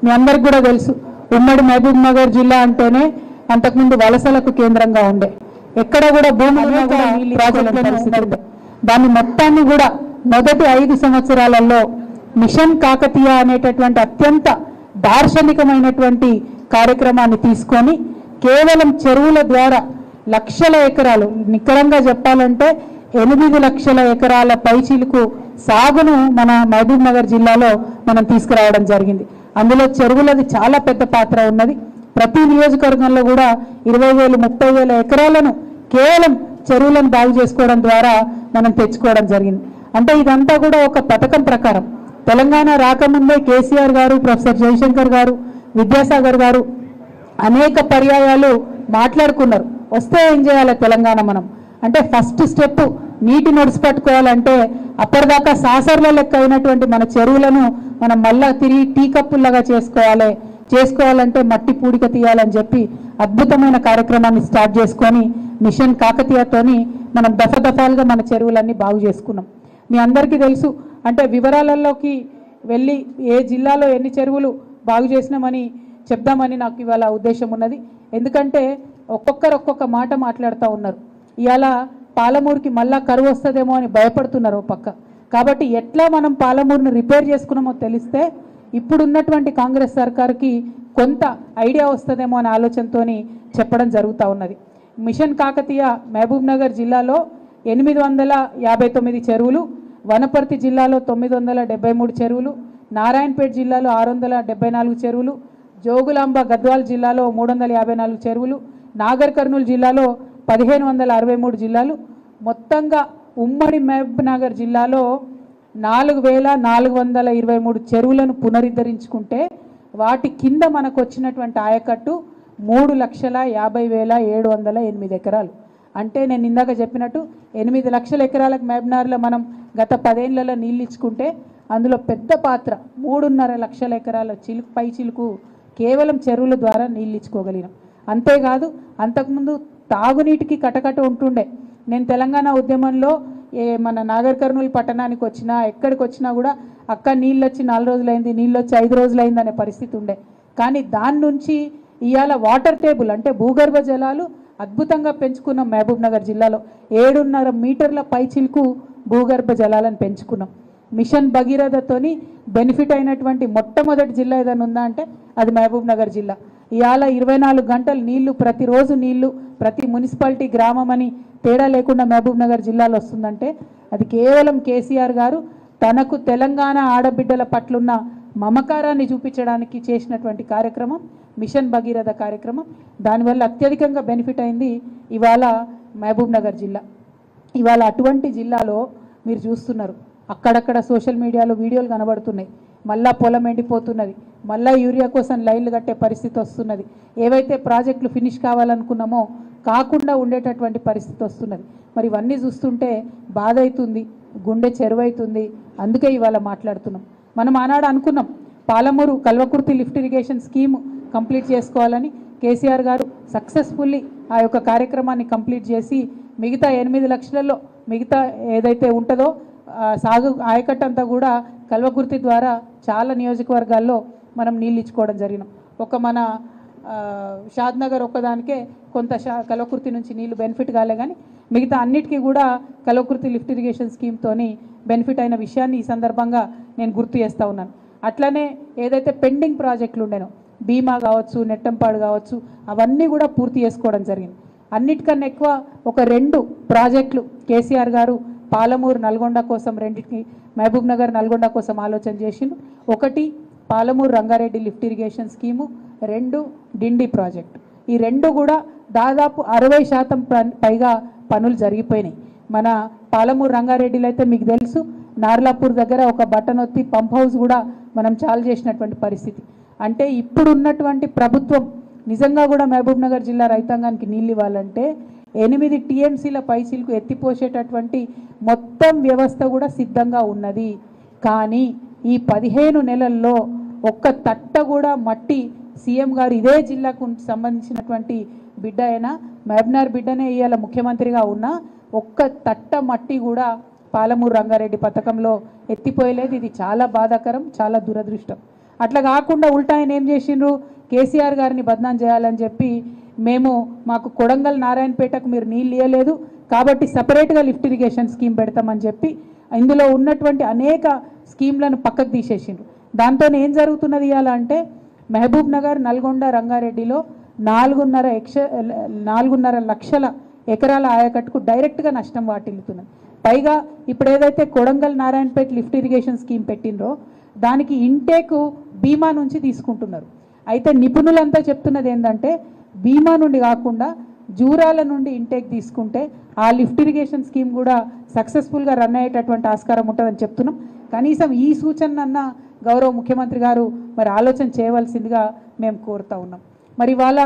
మీ అందరికి కూడా తెలుసు ఉమ్మడి మహబూబ్ నగర్ జిల్లా అంటేనే అంతకుముందు వలసలకు కేంద్రంగా ఉండే, ఎక్కడ కూడా భూములు ప్రాజెక్టులను దాన్ని మొత్తాన్ని కూడా మొదటి 5 సంవత్సరాలలో మిషన్ కాకతీయ అనేటటువంటి అత్యంత దార్శనికమైనటువంటి కార్యక్రమాన్ని తీసుకొని కేవలం చెరువుల ద్వారా లక్షల ఎకరాలు, నికరంగా చెప్పాలంటే 8 లక్షల ఎకరాల పైచీలకు సాగును మన మహబూబ్ నగర్ జిల్లాలో మనం తీసుకురావడం జరిగింది. అందులో చెరువులది చాలా పెద్ద పాత్ర ఉన్నది. ప్రతి నియోజకవర్గంలో కూడా 20,000 30,000 ఎకరాలను కేవలం చెరువులను బాగు చేసుకోవడం ద్వారా మనం తెచ్చుకోవడం జరిగింది. అంటే ఇదంతా కూడా ఒక పథకం ప్రకారం తెలంగాణ రాకముందే కేసీఆర్ గారు, ప్రొఫెసర్ జయశంకర్ గారు, విద్యాసాగర్ గారు అనేక పర్యాయాలు మాట్లాడుకున్నారు. వస్తే ఏం చేయాలి తెలంగాణ మనం అంటే ఫస్ట్ స్టెప్ నీటి నొడిసి పట్టుకోవాలంటే అప్పటిదాకా సాసర్ల లెక్క అయినటువంటి మన చెరువులను మనం మళ్ళా తిరిగి టీ కప్పుల్లాగా చేసుకోవాలంటే మట్టి పూడిక తీయాలని చెప్పి అద్భుతమైన కార్యక్రమాన్ని స్టార్ట్ చేసుకొని మిషన్ కాకతీయతోని మనం దఫాలుగా మన చెరువులన్నీ బాగు చేసుకున్నాం. మీ అందరికీ తెలుసు. అంటే వివరాలలోకి వెళ్ళి ఏ జిల్లాలో ఎన్ని చెరువులు బాగు చేసినామని చెప్దామని నాకు ఇవాళ ఉద్దేశం ఉన్నది. ఎందుకంటే ఒక్కొక్కరు ఒక్కొక్క మాట మాట్లాడుతూ ఉన్నారు. ఇవాళ పాలమూరుకి మళ్ళా కరువు వస్తుందేమో అని భయపడుతున్నారు పక్క. కాబట్టి ఎట్లా మనం పాలమూరుని రిపేర్ చేసుకున్నామో తెలిస్తే ఇప్పుడున్నటువంటి కాంగ్రెస్ సర్కార్కి కొంత ఐడియా వస్తుందేమో అనే ఆలోచనతో చెప్పడం జరుగుతూ ఉన్నది. మిషన్ కాకతీయ మహబూబ్ నగర్ జిల్లాలో 859 చెరువులు, వనపర్తి జిల్లాలో 973 చెరువులు, నారాయణపేట జిల్లాలో 674 చెరువులు, జోగులాంబ గద్వాల్ జిల్లాలో 354 చెరువులు, నాగర్ కర్నూలు జిల్లాలో 1563 జిల్లాలు, మొత్తంగా ఉమ్మడి మహబూబ్ నగర్ జిల్లాలో 4,423 చెరువులను పునరుద్ధరించుకుంటే వాటి కింద మనకు వచ్చినటువంటి ఆయకట్టు 3,50,708 ఎకరాలు. అంటే నేను ఇందాక చెప్పినట్టు 8 లక్షల ఎకరాలకు మహబూబ్నగర్లో మనం గత 10 ఏళ్లలో నీళ్ళు ఇచ్చుకుంటే అందులో పెద్ద పాత్ర 3.5 లక్షల ఎకరాల పై చిలుకు కేవలం చెరువుల ద్వారా నీళ్ళు ఇచ్చుకోగలిగినాం. అంతేకాదు అంతకుముందు తాగునీటికి కటకట ఉంటుండే. నేను తెలంగాణ ఉద్యమంలో మన నాగర్ కర్నూలు పట్టణానికి వచ్చినా ఎక్కడికి వచ్చినా కూడా అక్క నీళ్ళు వచ్చి 4 రోజులైంది, నీళ్ళు వచ్చి 5 రోజులైంది అనే పరిస్థితి ఉండే. కానీ దాని నుంచి ఇవాళ వాటర్ టేబుల్ అంటే భూగర్భ జలాలు అద్భుతంగా పెంచుకున్నాం. మహబూబ్ నగర్ జిల్లాలో 7.5 మీటర్ల పైచిలకు భూగర్భ జలాలను పెంచుకున్నాం. మిషన్ భగీరథతోని బెనిఫిట్ అయినటువంటి మొట్టమొదటి జిల్లా ఏదైనా ఉందా అంటే అది మహబూబ్ నగర్ జిల్లా. ఇవాళ 24 గంటలు నీళ్లు, ప్రతిరోజు నీళ్లు ప్రతి మున్సిపాలిటీ గ్రామం అని తేడా లేకుండా మహబూబ్ నగర్ జిల్లాలో వస్తుందంటే అది కేవలం కేసీఆర్ గారు తనకు తెలంగాణ ఆడబిడ్డల పట్లున్న మమకారాన్ని చూపించడానికి చేసినటువంటి కార్యక్రమం మిషన్ భగీరథ కార్యక్రమం. దానివల్ల అత్యధికంగా బెనిఫిట్ అయింది ఇవాళ మహబూబ్ నగర్ జిల్లా. ఇవాళ అటువంటి జిల్లాలో మీరు చూస్తున్నారు అక్కడక్కడ సోషల్ మీడియాలో వీడియోలు కనబడుతున్నాయి. మళ్ళా పొలం ఎండిపోతున్నది, మళ్ళా యూరియా కోసం లైన్లు కట్టే పరిస్థితి వస్తున్నది. ఏవైతే ప్రాజెక్టులు ఫినిష్ కావాలనుకున్నామో కాకుండా ఉండేటటువంటి పరిస్థితి వస్తున్నది. మరి ఇవన్నీ చూస్తుంటే బాధ అవుతుంది, గుండె చెరువైతుంది. అందుకే ఇవాళ మాట్లాడుతున్నాం. మనం ఆనాడు అనుకున్నాం Palamuru Kalwakurthy lift irrigation scheme complete చేసుకోవాలని. కేసీఆర్ గారు సక్సెస్ఫుల్లీ ఆ యొక్క కార్యక్రమాన్ని కంప్లీట్ చేసి మిగతా 8 లక్షలలో మిగతా ఏదైతే ఉంటుందో సాగు ఆయకట్టంతా కూడా కల్వకుర్తి ద్వారా చాలా నియోజకవర్గాల్లో మనం నీళ్ళు ఇచ్చుకోవడం జరిగినాం. ఒక మన షాద్నగర్ ఒక్కదానికే కొంత కల్వకుర్తి నుంచి నీళ్లు బెనిఫిట్ కాలే, కానీ మిగతా అన్నిటికీ కూడా కల్వకుర్తి లిఫ్ట్ ఇరిగేషన్ స్కీమ్తోని బెనిఫిట్ అయిన విషయాన్ని ఈ సందర్భంగా నేను గుర్తు చేస్తూ ఉన్నాను. అట్లనే ఏదైతే పెండింగ్ ప్రాజెక్టులు ఉండేనో భీమా కావచ్చు, నెట్టంపాడు కావచ్చు, అవన్నీ కూడా పూర్తి చేసుకోవడం జరిగింది. అన్నిటికన్నా ఎక్కువ ఒక 2 ప్రాజెక్టులు కేసీఆర్ గారు పాలమూరు నల్గొండ కోసం, రెండింటికి మహబూబ్ నగర్ నల్గొండ కోసం ఆలోచన చేసిండు. ఒకటి Palamuru Rangareddy lift irrigation scheme, 2 డిండి ప్రాజెక్టు. ఈ 2 కూడా దాదాపు 60% పైగా పనులు జరిగిపోయినాయి. మన పాలమూరు రంగారెడ్డిలో అయితే మీకు తెలుసు నార్లాపూర్ దగ్గర ఒక బటన్ ఒత్తి పంప్ హౌస్ కూడా మనం చాలు చేసినటువంటి పరిస్థితి. అంటే ఇప్పుడు ఉన్నటువంటి ప్రభుత్వం నిజంగా కూడా మహబూబ్ నగర్ జిల్లా రైతాంగానికి నీళ్ళు ఇవ్వాలంటే 8 టీఎంసీల పైసీలకు ఎత్తిపోసేటటువంటి మొత్తం వ్యవస్థ కూడా సిద్ధంగా ఉన్నది. కానీ ఈ 15 నెలల్లో ఒక్క తట్ట కూడా మట్టి సీఎం గారు ఇదే జిల్లాకు సంబంధించినటువంటి బిడ్డ అయినా మహబూబ్నగర్ బిడ్డనే ఇవాళ ముఖ్యమంత్రిగా ఉన్న ఒక్క తట్ట మట్టి కూడా పాలమూరు రంగారెడ్డి పథకంలో ఎత్తిపోయలేదు. ఇది చాలా బాధాకరం, చాలా దురదృష్టం. అట్లా కాకుండా ఉల్టా ఆయన ఏం చేసిండ్రు, కేసీఆర్ గారిని బద్నాం చేయాలని చెప్పి మాకు కొడంగల్ నారాయణపేటకు మీరు నీళ్ళు ఇవ్వలేదు కాబట్టి సపరేట్గా లిఫ్ట్ ఇరిగేషన్ స్కీమ్ పెడతామని చెప్పి ఇందులో ఉన్నటువంటి అనేక స్కీమ్లను పక్కకు తీసేసిండ్రు. దాంతో ఏం జరుగుతున్నది ఇవాళ అంటే మహబూబ్ నగర్, నల్గొండ, రంగారెడ్డిలో 4.5 లక్షల ఎకరాల ఆయకట్టుకు డైరెక్ట్గా నష్టం వాటిల్లుతున్నది. పైగా ఇప్పుడు ఏదైతే Kodangal Narayanpet lift irrigation scheme పెట్టిండ్రో దానికి ఇంటేక్ బీమా నుంచి తీసుకుంటున్నారు. అయితే నిపుణులంతా చెప్తున్నది ఏంటంటే బీమా నుండి కాకుండా జూరాల నుండి ఇంటేక్ తీసుకుంటే ఆ లిఫ్ట్ ఇరిగేషన్ స్కీమ్ కూడా సక్సెస్ఫుల్గా రన్ అయ్యేటటువంటి ఆస్కారం ఉంటుందని చెప్తున్నాం. కనీసం ఈ సూచనన్న గౌరవ ముఖ్యమంత్రి గారు మరి ఆలోచన చేయవలసిందిగా మేము కోరుతా ఉన్నాం. మరి ఇవాళ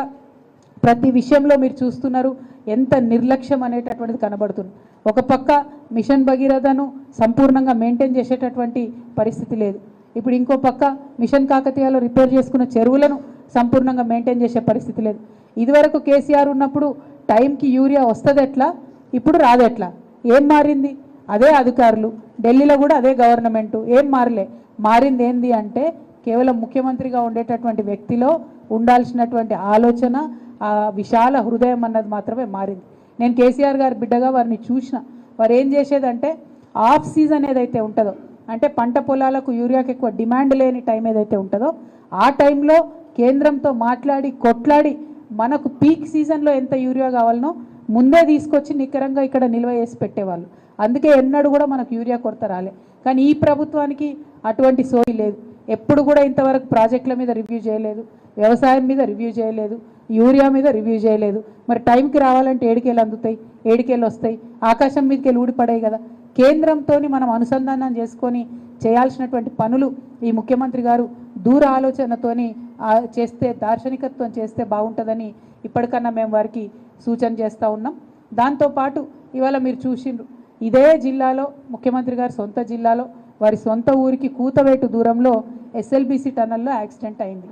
ప్రతి విషయంలో మీరు చూస్తున్నారు ఎంత నిర్లక్ష్యం అనేటటువంటిది కనబడుతుంది. ఒక పక్క మిషన్ భగీరథను సంపూర్ణంగా మెయింటైన్ చేసేటటువంటి పరిస్థితి లేదు. ఇప్పుడు ఇంకో పక్క మిషన్ కాకతీయలో రిపేర్ చేసుకున్న చెరువులను సంపూర్ణంగా మెయింటైన్ చేసే పరిస్థితి లేదు. ఇదివరకు కేసీఆర్ ఉన్నప్పుడు టైంకి యూరియా వస్తుంది ఎట్లా, ఇప్పుడు రాదెట్లా, ఏం మారింది? అదే అధికారులు, ఢిల్లీలో కూడా అదే గవర్నమెంటు, ఏం మారలే. మారింది ఏంది అంటే కేవలం ముఖ్యమంత్రిగా ఉండేటటువంటి వ్యక్తిలో ఉండాల్సినటువంటి ఆలోచన, ఆ విశాల హృదయం అన్నది మాత్రమే మారింది. నేను కేసీఆర్ గారి బిడ్డగా వారిని చూసిన. వారు ఏం చేసేదంటే ఆఫ్ సీజన్ ఏదైతే ఉంటుందో, అంటే పంట పొలాలకు యూరియాకి ఎక్కువ డిమాండ్ లేని టైం ఏదైతే ఉంటుందో ఆ టైంలో కేంద్రంతో మాట్లాడి కొట్లాడి మనకు పీక్ సీజన్లో ఎంత యూరియా కావాలనో ముందే తీసుకొచ్చి నికరంగా ఇక్కడ నిల్వ చేసి పెట్టేవాళ్ళు. అందుకే ఎన్నడూ కూడా మనకు యూరియా కొరత రాలే. కానీ ఈ ప్రభుత్వానికి అటువంటి సోయి లేదు. ఎప్పుడు కూడా ఇంతవరకు ప్రాజెక్టుల మీద రివ్యూ చేయలేదు, వ్యవసాయం మీద రివ్యూ చేయలేదు, యూరియా మీద రివ్యూ చేయలేదు. మరి టైంకి రావాలంటే ఏడికేళ్ళు అందుతాయి, ఏడికేళ్ళు వస్తాయి, ఆకాశం మీదకి వెళ్ళి ఊడిపడాయి కదా. కేంద్రంతో మనం అనుసంధానం చేసుకొని చేయాల్సినటువంటి పనులు ఈ ముఖ్యమంత్రి గారు దూర ఆలోచనతోని చేస్తే, దార్శనికత్వం చేస్తే బాగుంటుందని ఇప్పటికన్నా మేము వారికి సూచన చేస్తూ ఉన్నాం. దాంతోపాటు ఇవాళ మీరు చూసిండ్రు ఇదే జిల్లాలో ముఖ్యమంత్రి గారి సొంత జిల్లాలో వారి సొంత ఊరికి కూతవేటు దూరంలో ఎస్ఎల్బీసీ టనల్లో యాక్సిడెంట్ అయింది.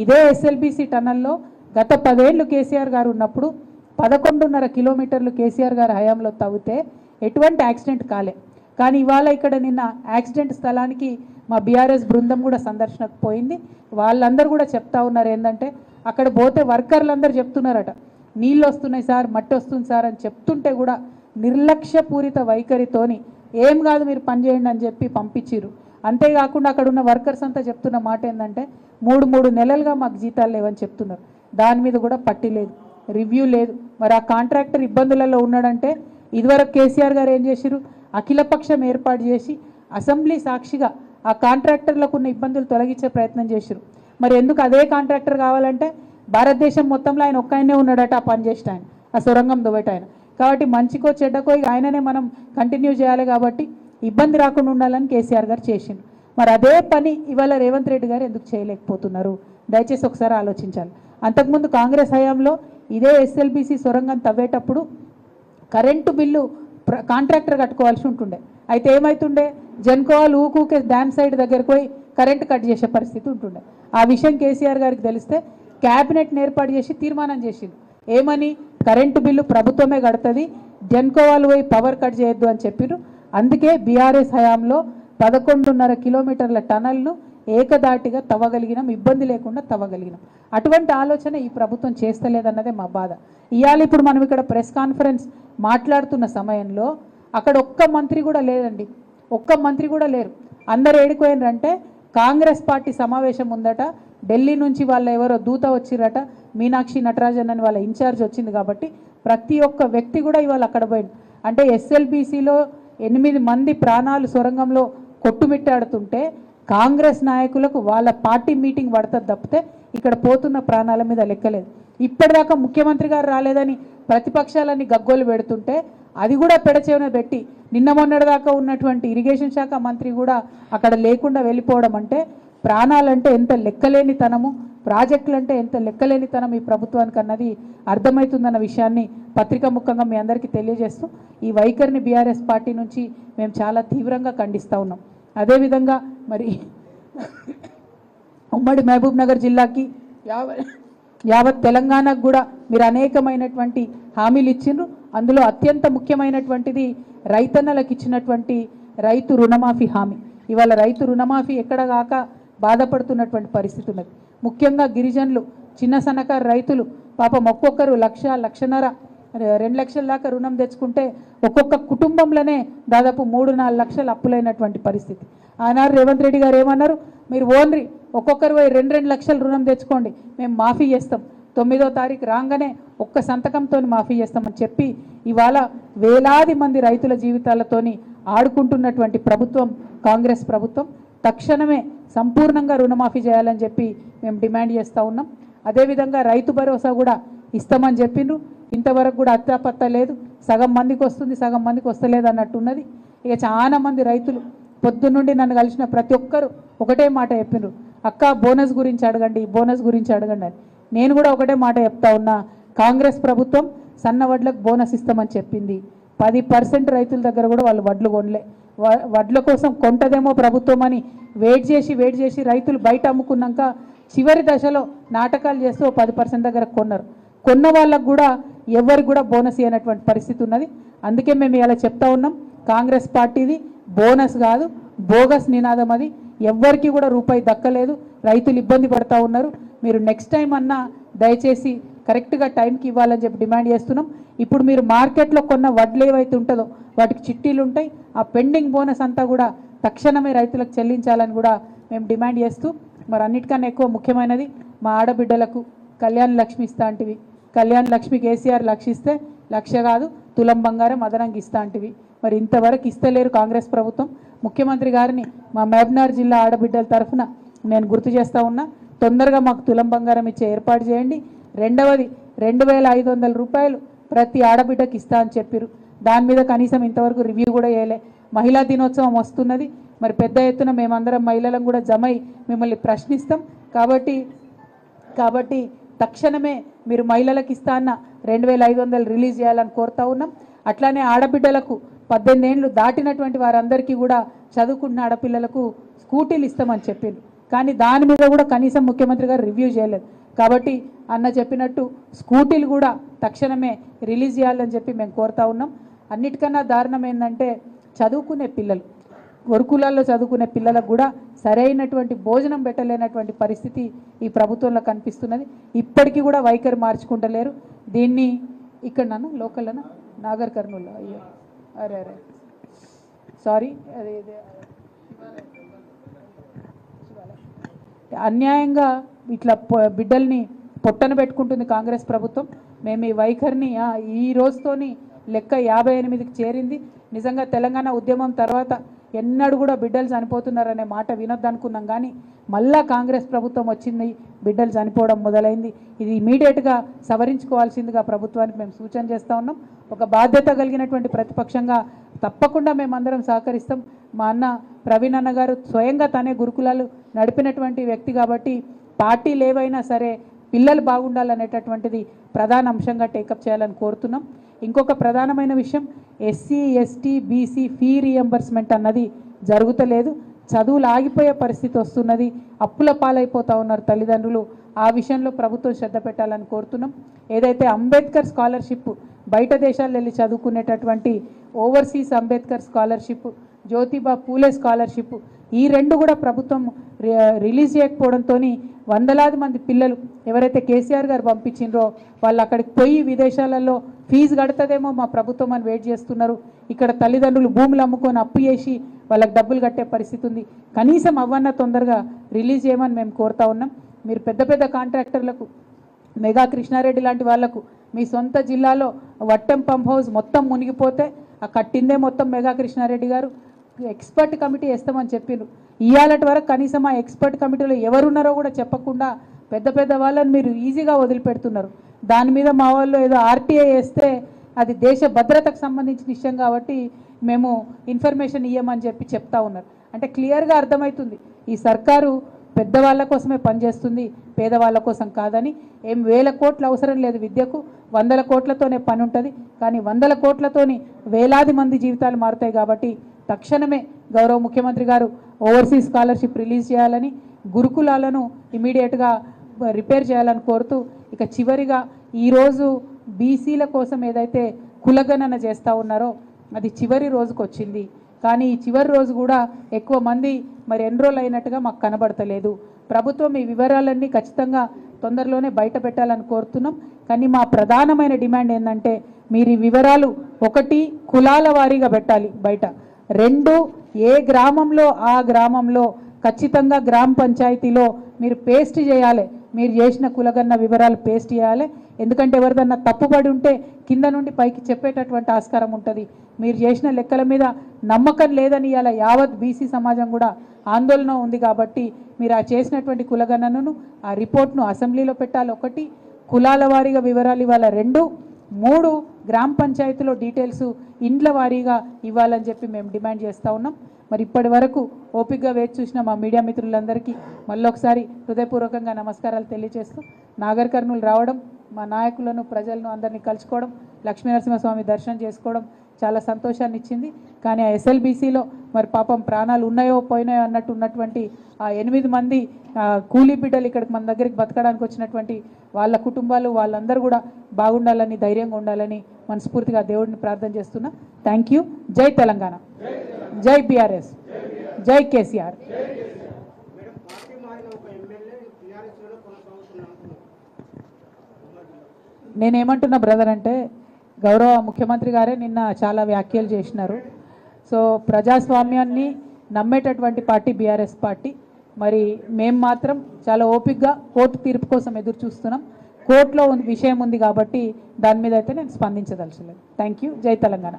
ఇదే ఎస్ఎల్బీసీ టనల్లో గత 10 ఏళ్ళు కేసీఆర్ గారు ఉన్నప్పుడు 11.5 కిలోమీటర్లు కేసీఆర్ గారి హయాంలో తవ్వితే ఎటువంటి యాక్సిడెంట్ కాలే. కానీ ఇవాళ ఇక్కడ నిన్న యాక్సిడెంట్ స్థలానికి మా బీఆర్ఎస్ బృందం కూడా సందర్శనకు పోయింది. వాళ్ళందరూ కూడా చెప్తా ఉన్నారు ఏంటంటే అక్కడ పోతే వర్కర్లందరూ చెప్తున్నారట నీళ్ళు వస్తున్నాయి సార్, మట్టి వస్తుంది సార్ అని చెప్తుంటే కూడా నిర్లక్ష్యపూరిత వైఖరితోని ఏం కాదు మీరు పని చేయండి అని చెప్పి పంపించిర్రు. అంతేకాకుండా అక్కడ ఉన్న వర్కర్స్ అంతా చెప్తున్న మాట ఏంటంటే 3 నెలలుగా మాకు జీతాలు లేవని చెప్తున్నారు. దాని మీద కూడా పట్టి లేదు, రివ్యూ లేదు. మరి ఆ కాంట్రాక్టర్ ఇబ్బందులలో ఉన్నాడంటే ఇదివరకు కేసీఆర్ గారు ఏం చేసిరు, అఖిలపక్షం ఏర్పాటు చేసి అసెంబ్లీ సాక్షిగా ఆ కాంట్రాక్టర్లకు ఉన్న ఇబ్బందులు తొలగించే ప్రయత్నం చేసిరు. మరి ఎందుకు అదే కాంట్రాక్టర్ కావాలంటే భారతదేశం మొత్తంలో ఆయన ఒక్కయనే ఉన్నాడట ఆ పని చేసిన ఆయన, ఆ సొరంగం దువ్వట ఆయన. కాబట్టి మంచికో చెడ్డకో ఆయననే మనం కంటిన్యూ చేయాలి కాబట్టి ఇబ్బంది రాకుండా ఉండాలని కేసీఆర్ గారు చేసిండ్రు. మరి అదే పని ఇవాళ రేవంత్ రెడ్డి గారు ఎందుకు చేయలేకపోతున్నారు? దయచేసి ఒకసారి ఆలోచించాలి. అంతకుముందు కాంగ్రెస్ హయాంలో ఇదే ఎస్ఎల్బీసీ సొరంగం తవ్వేటప్పుడు కరెంటు బిల్లు కాంట్రాక్టర్ కట్టుకోవాల్సి ఉంటుండే. అయితే ఏమవుతుండే, జన్కోవాలు ఊకూకే డ్యామ్ సైడ్ దగ్గరకు పోయి కరెంటు కట్ చేసే పరిస్థితి ఉంటుండే. ఆ విషయం కేసీఆర్ గారికి తెలిస్తే క్యాబినెట్ని ఏర్పాటు చేసి తీర్మానం చేసింది. ఏమని, కరెంటు బిల్లు ప్రభుత్వమే కడుతుంది, జన్కోవాలు పోయి పవర్ కట్ చేయొద్దు అని చెప్పారు. అందుకే బీఆర్ఎస్ హయాంలో 11.5 కిలోమీటర్ల టనల్ను ఏకదాటిగా తవ్వగలిగినాం, ఇబ్బంది లేకుండా తవ్వగలిగినాం. అటువంటి ఆలోచన ఈ ప్రభుత్వం చేస్తలేదన్నదే మా బాధ. ఇవాళ ఇప్పుడు మనం ఇక్కడ ప్రెస్ కాన్ఫరెన్స్ మాట్లాడుతున్న సమయంలో అక్కడ ఒక్క మంత్రి కూడా లేదండి, ఒక్క మంత్రి కూడా లేరు. అందరు ఏడిపోయినారంటే కాంగ్రెస్ పార్టీ సమావేశం ఉందట, ఢిల్లీ నుంచి వాళ్ళ ఎవరో దూత వచ్చిరట, మీనాక్షి నటరాజన్ అని వాళ్ళ ఇన్ఛార్జ్ వచ్చింది కాబట్టి ప్రతి ఒక్క వ్యక్తి కూడా ఇవాళ అక్కడ పోయింది. అంటే ఎస్ఎల్బీసీలో 8 మంది ప్రాణాలు సొరంగంలో కొట్టుమిట్టాడుతుంటే కాంగ్రెస్ నాయకులకు వాళ్ళ పార్టీ మీటింగ్ పడుతుంది తప్పితే ఇక్కడ పోతున్న ప్రాణాల మీద లెక్కలేదు. ఇప్పటిదాకా ముఖ్యమంత్రి గారు రాలేదని ప్రతిపక్షాలన్నీ గగ్గోలు పెడుతుంటే అది కూడా పెడచెవిన పెట్టి నిన్న మొన్నటిదాకా ఉన్నటువంటి ఇరిగేషన్ శాఖ మంత్రి కూడా అక్కడ లేకుండా వెళ్ళిపోవడం అంటే ప్రాణాలంటే ఎంత లెక్కలేనితనము, ప్రాజెక్టులంటే ఎంత లెక్కలేనితనం ఈ ప్రభుత్వానికి అన్నది అర్థమవుతుందన్న విషయాన్ని పత్రికా ముఖంగా మీ అందరికీ తెలియజేస్తూ ఈ వైఖరిని బీఆర్ఎస్ పార్టీ నుంచి మేము చాలా తీవ్రంగా ఖండిస్తూ ఉన్నాం. అదేవిధంగా మరి ఉమ్మడి మహబూబ్ నగర్ జిల్లాకి యావత్ తెలంగాణకు కూడా మీరు అనేకమైనటువంటి హామీలు ఇచ్చిండ్రు. అందులో అత్యంత ముఖ్యమైనటువంటిది రైతన్నలకు ఇచ్చినటువంటి రైతు రుణమాఫీ హామీ. ఇవాళ రైతు రుణమాఫీ ఎక్కడ కాక బాధపడుతున్నటువంటి పరిస్థితి ఉన్నది. ముఖ్యంగా గిరిజనులు, చిన్న సన్నకారు రైతులు పాపం ఒక్కొక్కరు 1,00,000, 1,50,000, 2 లక్షల దాకా రుణం తెచ్చుకుంటే ఒక్కొక్క కుటుంబంలోనే దాదాపు 3-4 లక్షలు అప్పులైనటువంటి పరిస్థితి. ఆనాడు రేవంత్ రెడ్డి గారు ఏమన్నారు, మీరు ఓన్లీ ఒక్కొక్కరు 2-2 లక్షలు రుణం తెచ్చుకోండి, మేము మాఫీ చేస్తాం, 9వ తారీఖు రాగానే ఒక్క సంతకంతో మాఫీ చేస్తామని చెప్పి ఇవాళ వేలాది మంది రైతుల జీవితాలతోని ఆడుకుంటున్నటువంటి ప్రభుత్వం కాంగ్రెస్ ప్రభుత్వం. తక్షణమే సంపూర్ణంగా రుణమాఫీ చేయాలని చెప్పి మేము డిమాండ్ చేస్తూ ఉన్నాం. అదేవిధంగా రైతు భరోసా కూడా ఇస్తామని చెప్పిండ్రు, ఇంతవరకు కూడా అత్తాపత్తా లేదు. సగం మందికి వస్తుంది, సగం మందికి వస్తలేదు అన్నట్టున్నది. ఇక చాలా మంది రైతులు పొద్దున్నుండి నన్ను కలిసిన ప్రతి ఒక్కరు ఒకటే మాట చెప్పిండ్రు, అక్క బోనస్ గురించి అడగండి, బోనస్ గురించి అడగండి అని. నేను కూడా ఒకటే మాట చెప్తా ఉన్నా, కాంగ్రెస్ ప్రభుత్వం సన్న వడ్లకు బోనస్ ఇస్తామని చెప్పింది. 10% రైతుల దగ్గర కూడా వాళ్ళు వడ్లు కొనలే. వడ్ల కోసం కొంటదేమో ప్రభుత్వం అని వెయిట్ చేసి రైతులు బయట అమ్ముకున్నాక చివరి దశలో నాటకాలు చేస్తూ 10% దగ్గర కొన్నారు. కొన్న వాళ్ళకు కూడా ఎవరికి కూడా బోనస్ ఇవ్వనటువంటి పరిస్థితి ఉన్నది. అందుకే మేము ఇలా చెప్తా ఉన్నాం, కాంగ్రెస్ పార్టీది బోనస్ కాదు, బోగస్ నినాదం అది. ఎవ్వరికి కూడా రూపాయి దక్కలేదు, రైతులు ఇబ్బంది పడతా ఉన్నారు. మీరు నెక్స్ట్ టైం అన్నా దయచేసి కరెక్ట్గా టైంకి ఇవ్వాలని చెప్పి డిమాండ్ చేస్తున్నాం. ఇప్పుడు మీరు మార్కెట్లో కొన్న వడ్లు ఏవైతే ఉంటుందో వాటికి చిట్టీలు ఉంటాయి, ఆ పెండింగ్ బోనస్ అంతా కూడా తక్షణమే రైతులకు చెల్లించాలని కూడా మేము డిమాండ్ చేస్తూ, మరి అన్నిటికన్నా ఎక్కువ ముఖ్యమైనది మా ఆడబిడ్డలకు కళ్యాణ లక్ష్మి ఇస్తా అంటివి. కళ్యాణ లక్ష్మి కేసీఆర్ లక్షిస్తే 1,00,000 కాదు తులం బంగారం అదనంగా ఇస్తా అంటివి. మరి ఇంతవరకు ఇస్తలేరు కాంగ్రెస్ ప్రభుత్వం. ముఖ్యమంత్రి గారిని మా మహబూబ్నగర్ జిల్లా ఆడబిడ్డల తరఫున నేను గుర్తు చేస్తూ ఉన్నా, తొందరగా మాకు తులం బంగారం ఇచ్చే ఏర్పాటు చేయండి. రెండవది 2,500 రూపాయలు ప్రతి ఆడబిడ్డకి ఇస్తా అని చెప్పారు. దాని మీద కనీసం ఇంతవరకు రివ్యూ కూడా చేయలే. మహిళా దినోత్సవం వస్తున్నది, మరి పెద్ద ఎత్తున మేమందరం మహిళలను కూడా జమై మిమ్మల్ని ప్రశ్నిస్తాం. కాబట్టి తక్షణమే మీరు మహిళలకు ఇస్తా అన్న 2,500 రిలీజ్ చేయాలని కోరుతా ఉన్నాం. అట్లానే ఆడబిడ్డలకు 18 ఏళ్ళు దాటినటువంటి వారందరికీ కూడా చదువుకున్న ఆడపిల్లలకు స్కూటీలు ఇస్తామని చెప్పిండ్రు. కానీ దాని మీద కూడా కనీసం ముఖ్యమంత్రి గారు రివ్యూ చేయలేదు. కాబట్టి అన్న చెప్పినట్టు స్కూటీలు కూడా తక్షణమే రిలీజ్ చేయాలని చెప్పి మేము కోరుతా ఉన్నాం. అన్నిటికన్నా దారుణం ఏంటంటే చదువుకునే పిల్లలు, గురుకులాల్లో చదువుకునే పిల్లలకు కూడా సరైనటువంటి భోజనం పెట్టలేనటువంటి పరిస్థితి ఈ ప్రభుత్వంలో కనిపిస్తున్నది. ఇప్పటికీ కూడా వైఖరి మార్చుకుంటలేరు. దీన్ని ఇక్కడ నన్ను లోకల్లోనా నాగర్ కర్నూలు, అయ్యో అరే సారీ, అది అన్యాయంగా ఇట్లా బిడ్డల్ని పొట్టన పెట్టుకుంటుంది కాంగ్రెస్ ప్రభుత్వం. మేము ఈ వైఖరిని ఈ రోజుతోని లెక్క 58కి చేరింది. నిజంగా తెలంగాణ ఉద్యమం తర్వాత ఎన్నడూ కూడా బిడ్డలు చనిపోతున్నారనే మాట వినొద్దనుకున్నాం, కానీ మళ్ళా కాంగ్రెస్ ప్రభుత్వం వచ్చింది, బిడ్డలు చనిపోవడం మొదలైంది. ఇది ఇమీడియట్గా సవరించుకోవాల్సిందిగా ప్రభుత్వానికి మేము సూచన చేస్తూ ఉన్నాం. ఒక బాధ్యత కలిగినటువంటి ప్రతిపక్షంగా తప్పకుండా మేమందరం సహకరిస్తాం. మా అన్న ప్రవీణ్ అన్న గారు స్వయంగా తనే గురుకులాలు నడిపినటువంటి వ్యక్తి కాబట్టి పార్టీలు ఏవైనా సరే పిల్లలు బాగుండాలనేటటువంటిది ప్రధాన అంశంగా టేకప్ చేయాలని కోరుతున్నాం. ఇంకొక ప్రధానమైన విషయం, SC ST BC fee reimbursement అన్నది జరుగుతలేదు. చదువులు ఆగిపోయే పరిస్థితి వస్తున్నది, అప్పుల పాలైపోతూ ఉన్నారు తల్లిదండ్రులు. ఆ విషయంలో ప్రభుత్వం శ్రద్ధ పెట్టాలని కోరుతున్నాం. ఏదైతే అంబేద్కర్ స్కాలర్షిప్ బయట దేశాల్లో వెళ్ళి చదువుకునేటటువంటి overseas Ambedkar scholarship, Jyotiba Phule scholarship, ఈ రెండు కూడా ప్రభుత్వం రిలీజ్ చేయకపోవడంతో వందలాది మంది పిల్లలు ఎవరైతే కేసీఆర్ గారు పంపించిండ్రో వాళ్ళు అక్కడికి పోయి విదేశాలలో ఫీజు కడుతుందేమో మా ప్రభుత్వం అని వెయిట్ చేస్తున్నారు. ఇక్కడ తల్లిదండ్రులు భూములు అమ్ముకొని అప్పు చేసి వాళ్ళకి డబ్బులు కట్టే పరిస్థితి ఉంది. కనీసం అవన్న తొందరగా రిలీజ్ చేయమని మేము కోరుతా ఉన్నాం. మీరు పెద్ద పెద్ద కాంట్రాక్టర్లకు, మెగా కృష్ణారెడ్డి లాంటి వాళ్లకు మీ సొంత జిల్లాలో వట్టెం పంప్ హౌస్ మొత్తం మునిగిపోతే ఆ కట్టిందే మొత్తం మెగా కృష్ణారెడ్డి గారు. ఎక్స్పర్ట్ కమిటీ వేస్తామని చెప్పారు. ఇవాళటి వరకు కనీసం ఆ ఎక్స్పర్ట్ కమిటీలో ఎవరున్నారో కూడా చెప్పకుండా పెద్ద పెద్ద వాళ్ళని మీరు ఈజీగా వదిలిపెడుతున్నారు. దాని మీద మా వాళ్ళు ఏదో ఆర్టీఐ వేస్తే అది దేశ భద్రతకు సంబంధించిన విషయం కాబట్టి మేము ఇన్ఫర్మేషన్ ఇవ్వమని చెప్పి చెప్తా ఉన్నారు. అంటే క్లియర్గా అర్థమవుతుంది ఈ సర్కారు పెద్దవాళ్ళ కోసమే పనిచేస్తుంది, పేదవాళ్ళ కోసం కాదని. ఏం 1000 కోట్లు అవసరం లేదు విద్యకు, 100 కోట్లతోనే పని ఉంటుంది. కానీ 100 కోట్లతోని వేలాది మంది జీవితాలు మారుతాయి. కాబట్టి తక్షణమే గౌరవ ముఖ్యమంత్రి గారు ఓవర్సీస్ స్కాలర్షిప్ రిలీజ్ చేయాలని, గురుకులాలను ఇమీడియట్గా రిపేర్ చేయాలని కోరుతూ, ఇక చివరిగా ఈరోజు బీసీల కోసం ఏదైతే కులగణన చేస్తూ ఉన్నారో అది చివరి రోజుకు వచ్చింది. కానీ ఈ చివరి రోజు కూడా ఎక్కువ మంది మరి ఎన్రోల్ అయినట్టుగా మాకు కనబడతలేదు. ప్రభుత్వం ఈ వివరాలన్నీ ఖచ్చితంగా తొందరలోనే బయట పెట్టాలని కోరుతున్నాం. కానీ మా ప్రధానమైన డిమాండ్ ఏంటంటే మీరు ఈ వివరాలు 1 కులాల వారీగా పెట్టాలి బయట, 2 ఏ గ్రామంలో ఆ గ్రామంలో ఖచ్చితంగా గ్రామ పంచాయతీలో మీరు పేస్ట్ చేయాలి, మీరు చేసిన కులగన్న వివరాలు పేస్ట్ చేయాలి. ఎందుకంటే ఎవరిదన్నా తప్పుపడి ఉంటే కింద నుండి పైకి చెప్పేటటువంటి ఆస్కారం ఉంటుంది. మీరు చేసిన లెక్కల మీద నమ్మకం లేదని ఇలా యావత్ బీసీ సమాజం కూడా ఆందోళన ఉంది. కాబట్టి మీరు ఆ చేసినటువంటి కులగణనను ఆ రిపోర్ట్ను అసెంబ్లీలో పెట్టాలి. 1 కులాల వారీగా వివరాలు ఇవ్వాలి, 2 3 గ్రామ పంచాయతీలో డీటెయిల్స్ ఇండ్ల వారీగా ఇవ్వాలని చెప్పి మేము డిమాండ్ చేస్తూ ఉన్నాం. మరి ఇప్పటి వరకు ఓపికగా వేచి చూసిన మా మీడియా మిత్రులందరికీ మళ్ళొకసారి హృదయపూర్వకంగా నమస్కారాలు తెలియజేస్తూ, నాగర్ కర్నూలు రావడం, మా నాయకులను ప్రజలను అందరినీ కలుసుకోవడం, లక్ష్మీనరసింహస్వామి దర్శనం చేసుకోవడం చాలా సంతోషాన్ని ఇచ్చింది. కానీ ఆ ఎస్ఎల్బీసీలో మరి పాపం ప్రాణాలు ఉన్నాయో పోయినాయో అన్నట్టు ఉన్నటువంటి ఆ 8 మంది కూలీ బిడ్డలు ఇక్కడికి మన దగ్గరికి బతకడానికి వచ్చినటువంటి వాళ్ళ కుటుంబాలు వాళ్ళందరూ కూడా బాగుండాలని, ధైర్యంగా ఉండాలని మనస్ఫూర్తిగా దేవుడిని ప్రార్థన చేస్తున్నా. Thank you. జై తెలంగాణ, జై బీఆర్ఎస్, జై కేసీఆర్. నేనేమంటున్నా బ్రదర్ అంటే, గౌరవ ముఖ్యమంత్రి గారే నిన్న చాలా వ్యాఖ్యలు చేసినారు. సో ప్రజాస్వామ్యాన్ని నమ్మేటటువంటి పార్టీ బీఆర్ఎస్ పార్టీ. మరి మేము మాత్రం చాలా ఓపికగా కోర్టు తీర్పు కోసం ఎదురు చూస్తున్నాం. కోర్టులో విషయం ఉంది కాబట్టి దాని మీద అయితే నేను స్పందించదలచలేదు. Thank you. జై తెలంగాణ.